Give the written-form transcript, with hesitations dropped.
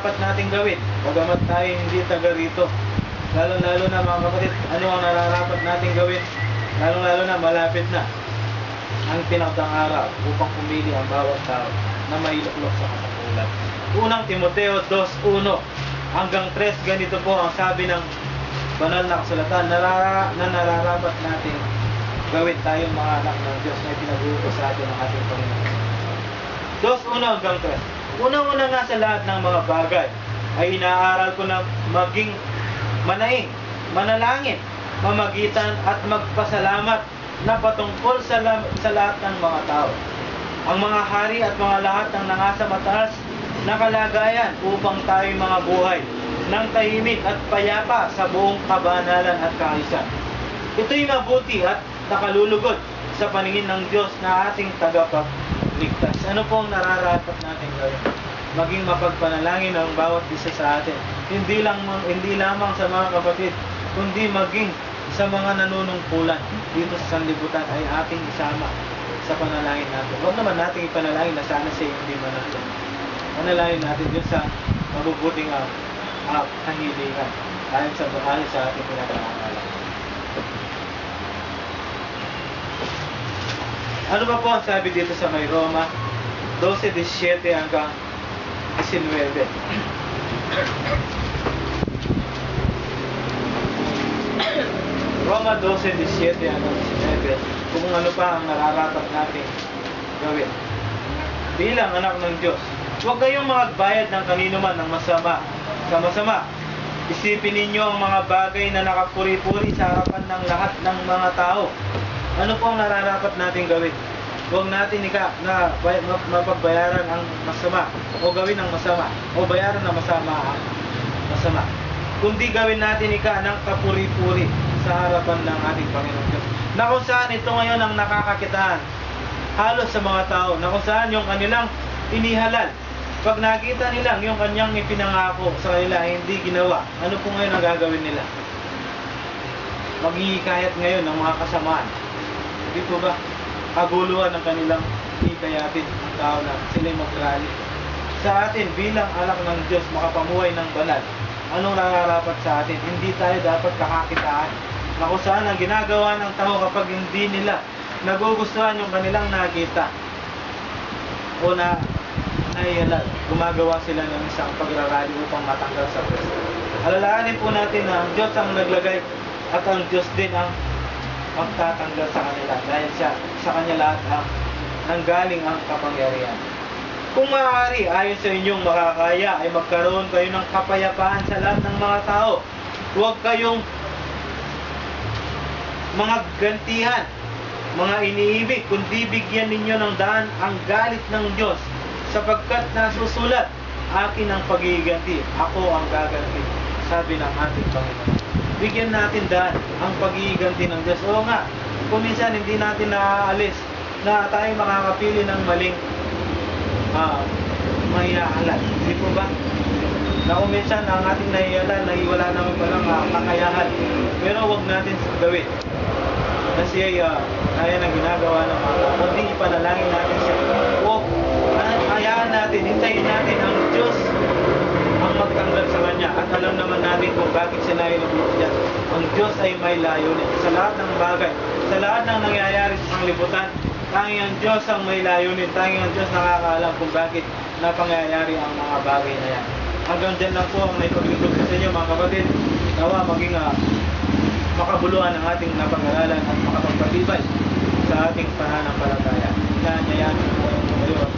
nararapat nating gawin? Bagamat tayo hindi taga rito. Lalo-lalo na mga kapatid, ano ang nararapat nating gawin? Lalo-lalo na malapit na ang tinakdang araw upang pumili ang bawat tao na mailuklok sa katungkulan. Unang Timoteo 2:1 hanggang 3, ganito po ang sabi ng banal na kasulatan na nararapat natin gawin tayong mga anak ng Diyos na pinag-uutos sa atin ng ating Panginoon. 2:1 hanggang 3. Unang-una nga sa lahat ng mga bagay ay inaaral ko na maging manaing, manalangin, mamagitan at magpasalamat na patungkol sa lahat ng mga tao, ang mga hari at mga lahat ng nasa mataas na kalagayan upang tayo mga buhay ng tahimik at payapa sa buong kabanalan at kaayusan. Ito'y mabuti at nakalulugod sa paningin ng Diyos na ating tagapagligtas. Ano pong nararapat natin gawin? Maging mapagpanalangin ang bawat isa sa atin. Hindi lamang sa mga kapatid, kundi maging sa mga nanunungkulan dito sa sanlibutan ay ating isama sa panalangin natin. Huwag naman natin ipanalangin na sana siya hindi manalo. Panalangin natin Diyos sa mabubuting kahilingan ayon sa ating pinag-aaralan. Ano ba po ang sabi dito sa may Roma 12:17 hanggang 19? Roma 12:17 hanggang 19, kung ano pa ang nararapat natin gawin. Bilang anak ng Diyos, huwag kayong magbayad ng kanino man ng masama sa masama. Isipin ninyo ang mga bagay na nakapuri-puri sa harapan ng lahat ng mga tao. Ano po ang nararapat natin gawin? Huwag natin mapagbayaran ang masama o gawin ang masama o bayaran ng masama ang masama. Kundi gawin natin ng kapuri-puri sa harapan ng ating Panginoon Diyos. Na kung saan ito ngayon ang nakakakitaan halos sa mga tao, na kung saan yung kanilang inihalal. Pag nakita nila yung kanyang ipinangako sa kanila hindi ginawa, ano po ngayon ang gagawin nila? Maghihikayat ngayon ng mga kasamaan. Hindi po ba? Kaguluhan ng kanilang hikayatin ang tao na sila'y mag-rally. Sa atin bilang anak ng Diyos, makapamuhay ng banal, anong nararapat sa atin? Hindi tayo dapat kakakitaan. Na kung saan ang ginagawa ng tao kapag hindi nila nagugustuhan yung kanilang nakita o na naihalal, gumagawa sila ng isang pagrarally upang matanggal sa pwesto. Alalahanin po natin na ang Diyos ang naglagay at ang Diyos din ang magtatanggal sa kanila dahil sa kanya lahat ang nanggaling ang kapangyarihan. Kung maaari, ayon sa inyong makakaya ay magkaroon kayo ng kapayapaan sa lahat ng mga tao. Huwag kayong mga gantihan, mga iniibig, kundi bigyan ninyo ng daan ang galit ng Diyos, sapagkat nasusulat, akin ang pagiganti, ako ang gaganti, sabi ng ating Panginoon. Bigyan natin daan ang pagiganti ng Diyos. Oo nga, kung minsan hindi natin naaalis na tayo makakapili ng maling mahihahalal. Hindi po ba? Na kung minsan ang ating nahihalal, nahiwala naman palang kakayahan. Pero huwag natin gawin na siya kaya ng ginagawa ng mga kundi ipanalangin natin siya. O hayaan natin, hintayin natin ang Diyos ang magtanggal sa kanya. At alam naman natin kung bakit siya nailubuti niya. Ang Diyos ay may layunin sa lahat ng bagay, sa lahat ng nangyayari sa sanglibutan. Tanging ang Diyos ang may layunin. Tanging ang Diyos nakakaalam kung bakit napangyayari ang mga bagay na yan. Hanggang dyan lang po ang naipag-ilubo sa inyo mga kapatid. Nawa maging makabuluhan ang ating napag-aralan at makapagpatibay sa ating pananampalataya. Inaanyayahan po kayo at